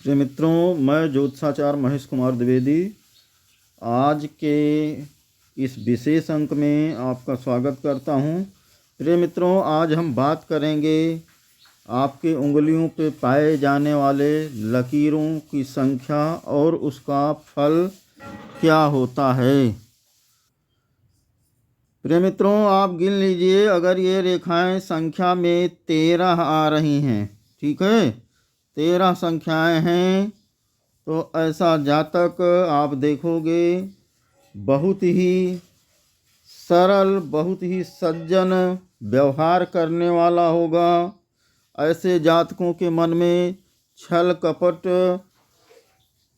प्रिय मित्रों, मैं ज्योतिषाचार्य महेश कुमार द्विवेदी आज के इस विशेष अंक में आपका स्वागत करता हूं। प्रिय मित्रों, आज हम बात करेंगे आपके उंगलियों पे पाए जाने वाले लकीरों की संख्या और उसका फल क्या होता है। प्रिय मित्रों, आप गिन लीजिए, अगर ये रेखाएं संख्या में 13 आ रही हैं, ठीक है, 13 संख्याएं हैं, तो ऐसा जातक आप देखोगे बहुत ही सरल, बहुत ही सज्जन व्यवहार करने वाला होगा। ऐसे जातकों के मन में छल कपट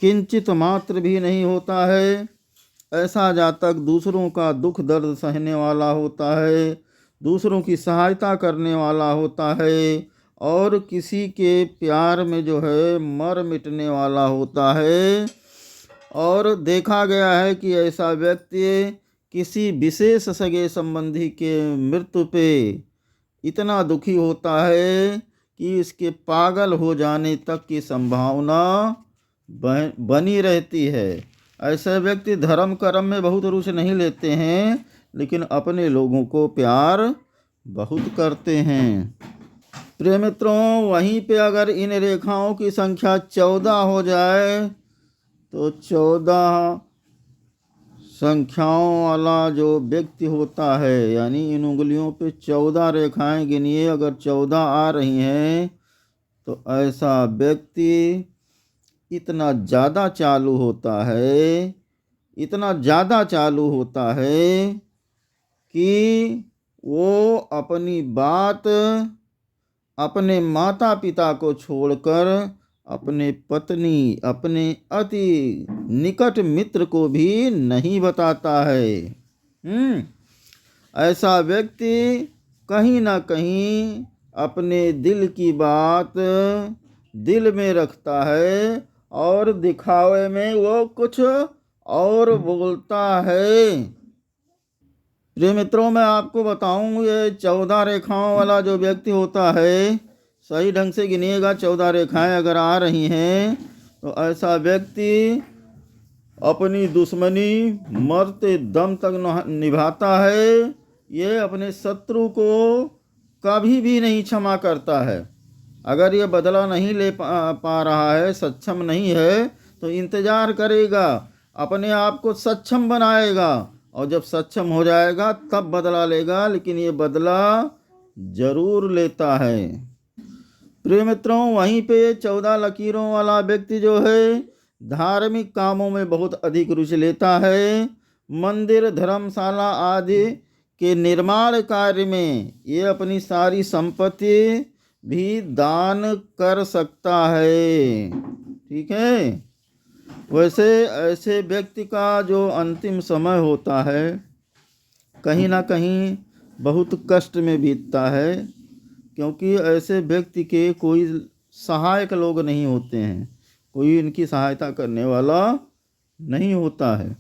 किंचित मात्र भी नहीं होता है। ऐसा जातक दूसरों का दुख दर्द सहने वाला होता है, दूसरों की सहायता करने वाला होता है और किसी के प्यार में जो है मर मिटने वाला होता है। और देखा गया है कि ऐसा व्यक्ति किसी विशेष सगे संबंधी के मृत्यु पे इतना दुखी होता है कि इसके पागल हो जाने तक की संभावना बनी रहती है। ऐसे व्यक्ति धर्म कर्म में बहुत रुचि नहीं लेते हैं, लेकिन अपने लोगों को प्यार बहुत करते हैं। प्रिय मित्रों, वहीं पे अगर इन रेखाओं की संख्या 14 हो जाए तो 14 संख्याओं वाला जो व्यक्ति होता है, यानी इन उंगलियों पे 14 रेखाएं गिनिए, अगर 14 आ रही हैं तो ऐसा व्यक्ति इतना ज़्यादा चालू होता है, इतना ज़्यादा चालू होता है कि वो अपनी बात अपने माता पिता को छोड़कर अपने पत्नी, अपने अति निकट मित्र को भी नहीं बताता है। ऐसा व्यक्ति कहीं ना कहीं अपने दिल की बात दिल में रखता है और दिखावे में वो कुछ और बोलता है। प्रिय मित्रों, मैं आपको बताऊं, ये 14 रेखाओं वाला जो व्यक्ति होता है, सही ढंग से गिनिएगा, 14 रेखाएं अगर आ रही हैं तो ऐसा व्यक्ति अपनी दुश्मनी मरते दम तक निभाता है। ये अपने शत्रु को कभी भी नहीं क्षमा करता है। अगर ये बदला नहीं ले पा रहा है, सक्षम नहीं है, तो इंतज़ार करेगा, अपने आप को सक्षम बनाएगा और जब सक्षम हो जाएगा तब बदला लेगा, लेकिन ये बदला जरूर लेता है। प्रिय मित्रों, वहीं पे 14 लकीरों वाला व्यक्ति जो है धार्मिक कामों में बहुत अधिक रुचि लेता है। मंदिर, धर्मशाला आदि के निर्माण कार्य में ये अपनी सारी संपत्ति भी दान कर सकता है, ठीक है। वैसे ऐसे व्यक्ति का जो अंतिम समय होता है कहीं ना कहीं बहुत कष्ट में बीतता है, क्योंकि ऐसे व्यक्ति के कोई सहायक लोग नहीं होते हैं, कोई इनकी सहायता करने वाला नहीं होता है।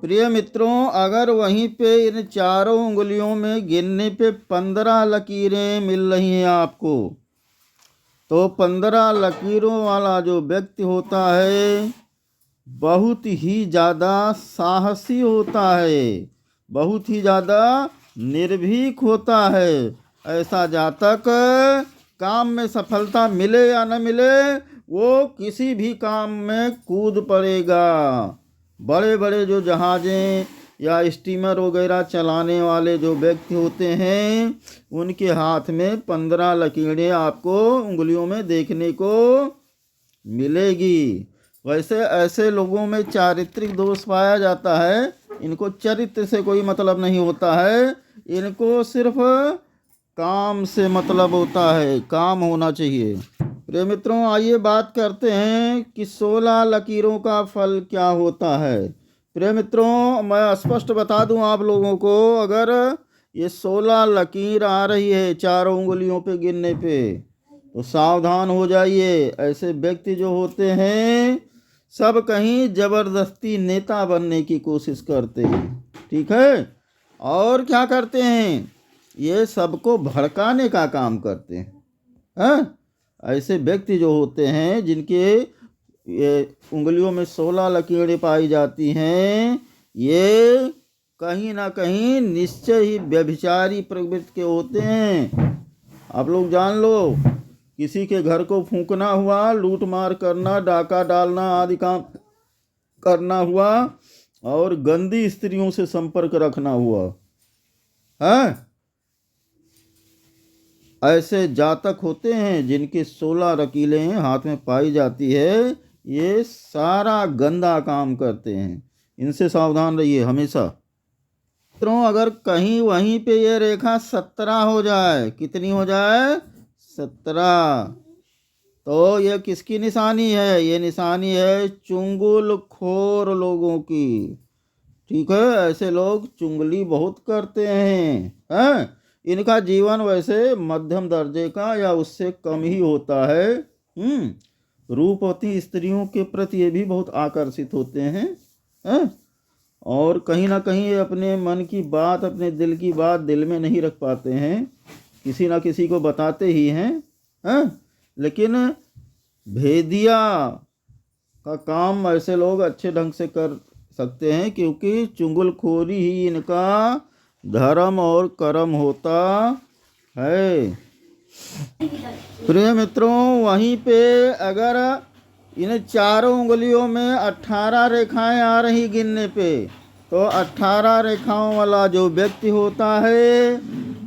प्रिय मित्रों, अगर वहीं पे इन चारों उंगलियों में गिनने पे 15 लकीरें मिल रही हैं आपको, तो 15 लकीरों वाला जो व्यक्ति होता है बहुत ही ज़्यादा साहसी होता है, बहुत ही ज़्यादा निर्भीक होता है। ऐसा जातक काम में सफलता मिले या न मिले, वो किसी भी काम में कूद पड़ेगा। बड़े बड़े जो जहाज़ें या स्टीमर वगैरह चलाने वाले जो व्यक्ति होते हैं, उनके हाथ में 15 लकीरें आपको उंगलियों में देखने को मिलेगी। वैसे ऐसे लोगों में चारित्रिक दोष पाया जाता है। इनको चरित्र से कोई मतलब नहीं होता है, इनको सिर्फ काम से मतलब होता है, काम होना चाहिए। प्रिय मित्रों, आइए बात करते हैं कि 16 लकीरों का फल क्या होता है। प्रिय मित्रों, मैं स्पष्ट बता दूं आप लोगों को, अगर ये 16 लकीर आ रही है चारों उंगलियों पे गिनने पे, तो सावधान हो जाइए। ऐसे व्यक्ति जो होते हैं सब कहीं जबरदस्ती नेता बनने की कोशिश करते हैं, ठीक है, और क्या करते हैं, ये सबको भड़काने का काम करते हैं। ऐसे व्यक्ति जो होते हैं जिनके ये उंगलियों में 16 लकीरें पाई जाती हैं, ये कहीं ना कहीं निश्चय ही व्यभिचारी प्रवृत्ति के होते हैं। आप लोग जान लो, किसी के घर को फूंकना हुआ, लूट मार करना, डाका डालना आदि काम करना हुआ, और गंदी स्त्रियों से संपर्क रखना हुआ है, ऐसे जातक होते हैं जिनकी 16 लकीरें हाथ में पाई जाती है, ये सारा गंदा काम करते हैं। इनसे सावधान रहिए हमेशा। मित्रों, अगर कहीं वहीं पे ये रेखा 17 हो जाए, कितनी हो जाए? 17, तो ये किसकी निशानी है? ये निशानी है चुंगलखोर लोगों की। ठीक है, ऐसे लोग चुंगली बहुत करते हैं। इनका जीवन वैसे मध्यम दर्जे का या उससे कम ही होता है। रूपवती स्त्रियों के प्रति ये भी बहुत आकर्षित होते हैं। और कहीं ना कहीं ये अपने मन की बात, अपने दिल की बात दिल में नहीं रख पाते हैं, किसी ना किसी को बताते ही हैं। लेकिन भेदिया का काम ऐसे लोग अच्छे ढंग से कर सकते हैं, क्योंकि चुंगलखोरी ही इनका धर्म और कर्म होता है। प्रिय मित्रों, वहीं पे अगर इन चारों उंगलियों में 18 रेखाएं आ रही गिनने पे, तो 18 रेखाओं वाला जो व्यक्ति होता है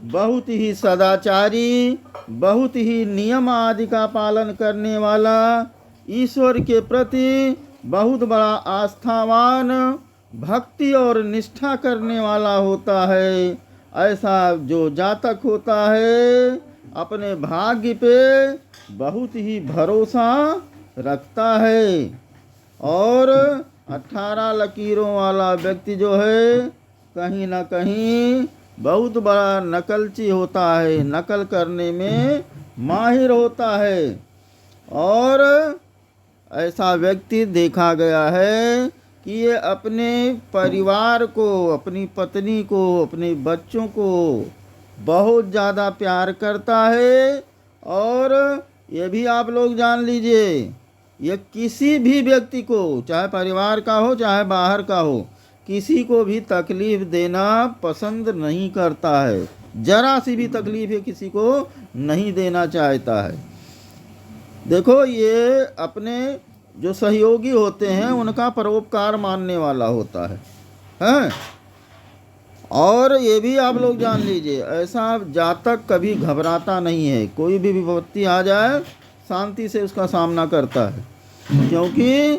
बहुत ही सदाचारी, बहुत ही नियम आदि का पालन करने वाला, ईश्वर के प्रति बहुत बड़ा आस्थावान, भक्ति और निष्ठा करने वाला होता है। ऐसा जो जातक होता है अपने भाग्य पे बहुत ही भरोसा रखता है। और 18 लकीरों वाला व्यक्ति जो है कहीं ना कहीं बहुत बड़ा नकलची होता है, नकल करने में माहिर होता है। और ऐसा व्यक्ति देखा गया है कि ये अपने परिवार को, अपनी पत्नी को, अपने बच्चों को बहुत ज़्यादा प्यार करता है। और ये भी आप लोग जान लीजिए, ये किसी भी व्यक्ति को, चाहे परिवार का हो चाहे बाहर का हो, किसी को भी तकलीफ़ देना पसंद नहीं करता है। जरा सी भी तकलीफ़ है किसी को नहीं देना चाहता है। देखो, ये अपने जो सहयोगी होते हैं उनका परोपकार मानने वाला होता है। और ये भी आप लोग जान लीजिए, ऐसा जातक कभी घबराता नहीं है। कोई भी विपत्ति आ जाए शांति से उसका सामना करता है, क्योंकि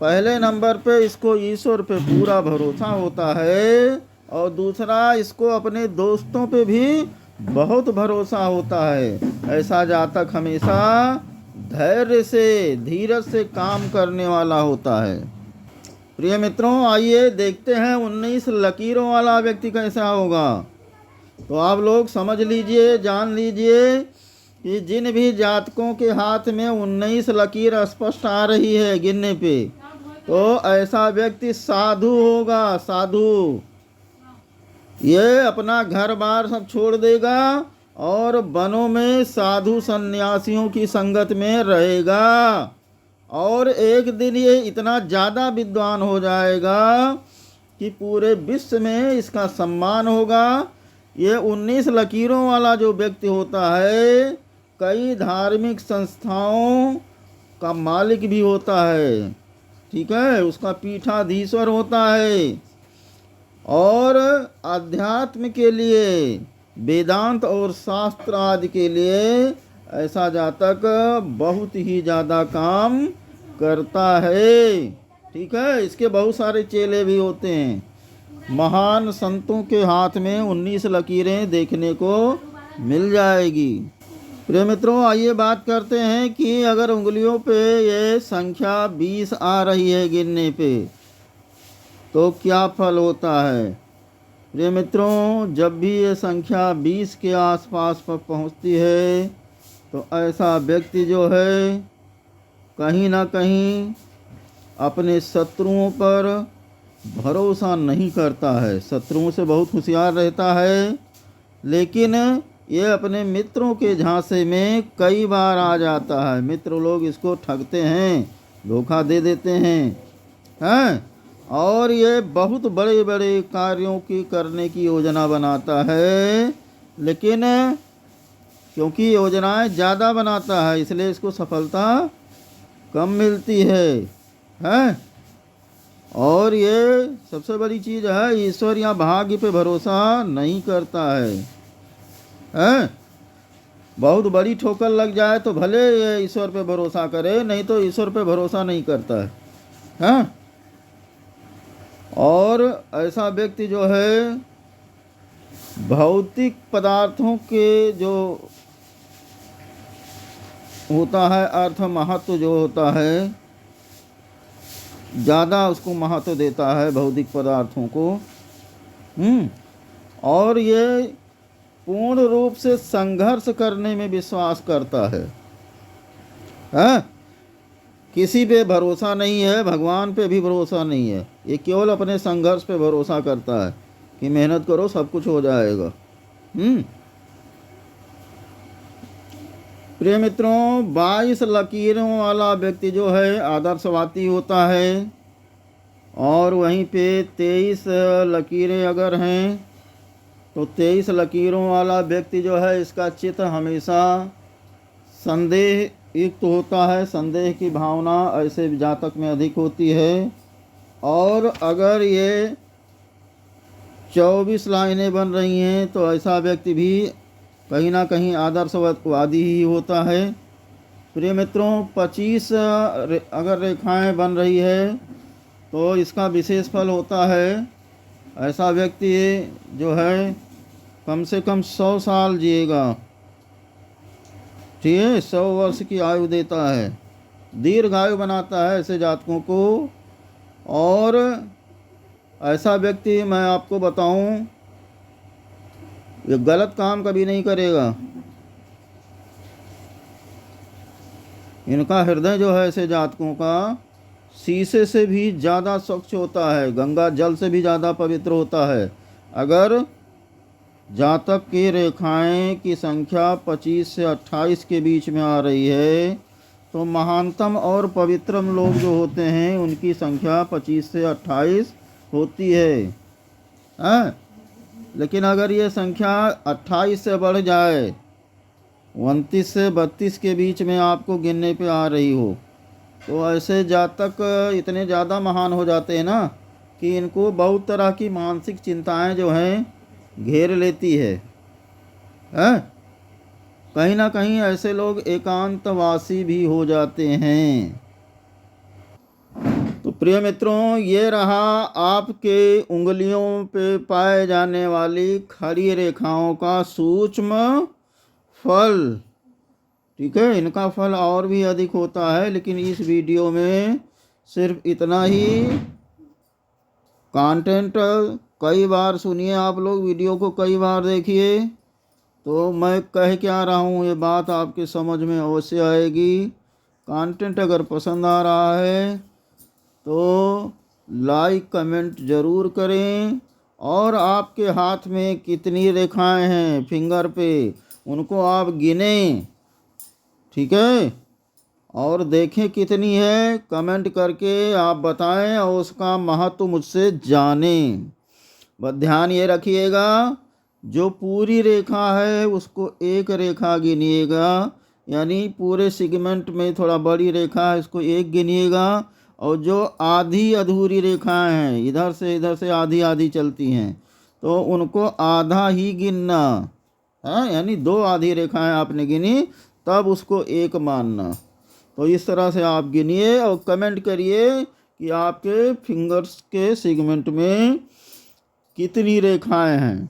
पहले नंबर पे इसको ईश्वर पे पूरा भरोसा होता है, और दूसरा इसको अपने दोस्तों पे भी बहुत भरोसा होता है। ऐसा जातक हमेशा धैर्य से, धीरज से काम करने वाला होता है। प्रिय मित्रों, आइए देखते हैं 19 लकीरों वाला व्यक्ति कैसा होगा। तो आप लोग समझ लीजिए, जान लीजिए कि जिन भी जातकों के हाथ में 19 लकीर स्पष्ट आ रही है गिनने पे, तो ऐसा व्यक्ति साधु होगा। साधु, ये अपना घर बार सब छोड़ देगा और वनों में साधु सन्यासियों की संगत में रहेगा। और एक दिन ये इतना ज़्यादा विद्वान हो जाएगा कि पूरे विश्व में इसका सम्मान होगा। ये 19 लकीरों वाला जो व्यक्ति होता है कई धार्मिक संस्थाओं का मालिक भी होता है। ठीक है, उसका पीठाधीश्वर होता है। और अध्यात्म के लिए, वेदांत और शास्त्र आदि के लिए ऐसा जातक बहुत ही ज़्यादा काम करता है। ठीक है, इसके बहुत सारे चेले भी होते हैं। महान संतों के हाथ में 19 लकीरें देखने को मिल जाएगी। प्रिय मित्रों, आइए बात करते हैं कि अगर उंगलियों पे ये संख्या 20 आ रही है गिनने पे, तो क्या फल होता है। प्रिय मित्रों, जब भी ये संख्या 20 के आसपास पर पहुंचती है, तो ऐसा व्यक्ति जो है कहीं ना कहीं अपने शत्रुओं पर भरोसा नहीं करता है। शत्रुओं से बहुत होशियार रहता है, लेकिन ये अपने मित्रों के झांसे में कई बार आ जाता है। मित्र लोग इसको ठगते हैं, धोखा दे देते हैं। और ये बहुत बड़े बड़े कार्यों की करने की योजना बनाता है, लेकिन क्योंकि योजनाएं ज़्यादा बनाता है इसलिए इसको सफलता कम मिलती है। और ये सबसे बड़ी चीज़ है, ईश्वर या भाग्य पे भरोसा नहीं करता है। बहुत बड़ी ठोकर लग जाए तो भले ये ईश्वर पे भरोसा करे, नहीं तो ईश्वर पे भरोसा नहीं करता है। और ऐसा व्यक्ति जो है भौतिक पदार्थों के जो होता है अर्थ महत्व जो होता है, ज़्यादा उसको महत्व देता है भौतिक पदार्थों को। और ये पूर्ण रूप से संघर्ष करने में विश्वास करता है। किसी पे भरोसा नहीं है, भगवान पे भी भरोसा नहीं है, ये केवल अपने संघर्ष पे भरोसा करता है कि मेहनत करो सब कुछ हो जाएगा। प्रिय मित्रों, 22 लकीरों वाला व्यक्ति जो है आदर्शवादी होता है, और वहीं पे 23 लकीरें अगर हैं तो 23 लकीरों वाला व्यक्ति जो है इसका चित्त हमेशा संदेह युक्त होता है। संदेह की भावना ऐसे जातक में अधिक होती है। और अगर ये 24 लाइनें बन रही हैं तो ऐसा व्यक्ति भी कहीं ना कहीं आदर्शवादी ही होता है। प्रिय मित्रों, 25 अगर रेखाएं बन रही है तो इसका विशेष फल होता है। ऐसा व्यक्ति जो है कम से कम 100 साल जिएगा। ठीक है, 100 वर्ष की आयु देता है, दीर्घायु बनाता है ऐसे जातकों को। और ऐसा व्यक्ति मैं आपको बताऊं, ये गलत काम कभी नहीं करेगा। इनका हृदय जो है ऐसे जातकों का शीशे से भी ज़्यादा स्वच्छ होता है, गंगा जल से भी ज़्यादा पवित्र होता है। अगर जातक की रेखाएं की संख्या 25 से 28 के बीच में आ रही है तो महानतम और पवित्रम लोग जो होते हैं उनकी संख्या 25 से 28 होती है। लेकिन अगर ये संख्या 28 से बढ़ जाए, 29 से 32 के बीच में आपको गिनने पे आ रही हो, तो ऐसे जातक इतने ज़्यादा महान हो जाते हैं ना कि इनको बहुत तरह की मानसिक चिंताएं जो हैं घेर लेती है। कहीं ना कहीं ऐसे लोग एकांतवासी भी हो जाते हैं। तो प्रिय मित्रों, ये रहा आपके उंगलियों पे पाए जाने वाली खड़ी रेखाओं का सूक्ष्म फल। ठीक है, इनका फल और भी अधिक होता है, लेकिन इस वीडियो में सिर्फ इतना ही कंटेंट। कई बार सुनिए आप लोग, वीडियो को कई बार देखिए, तो मैं कह क्या रहा हूँ ये बात आपके समझ में अवश्य आएगी। कंटेंट अगर पसंद आ रहा है तो लाइक कमेंट ज़रूर करें। और आपके हाथ में कितनी रेखाएं हैं फिंगर पे, उनको आप गिनें। ठीक है, और देखें कितनी है, कमेंट करके आप बताएं और उसका महत्व मुझसे जानें। बस ध्यान ये रखिएगा, जो पूरी रेखा है उसको एक रेखा गिनिएगा, यानी पूरे सेगमेंट में थोड़ा बड़ी रेखा है इसको एक गिनिएगा। और जो आधी अधूरी रेखाएं हैं, इधर से आधी आधी चलती हैं, तो उनको आधा ही गिनना है, यानी 2 आधी रेखाएं आपने गिनी तब उसको एक मानना। तो इस तरह से आप गिनिए और कमेंट करिए कि आपके फिंगर्स के सेगमेंट में कितनी रेखाएं हैं।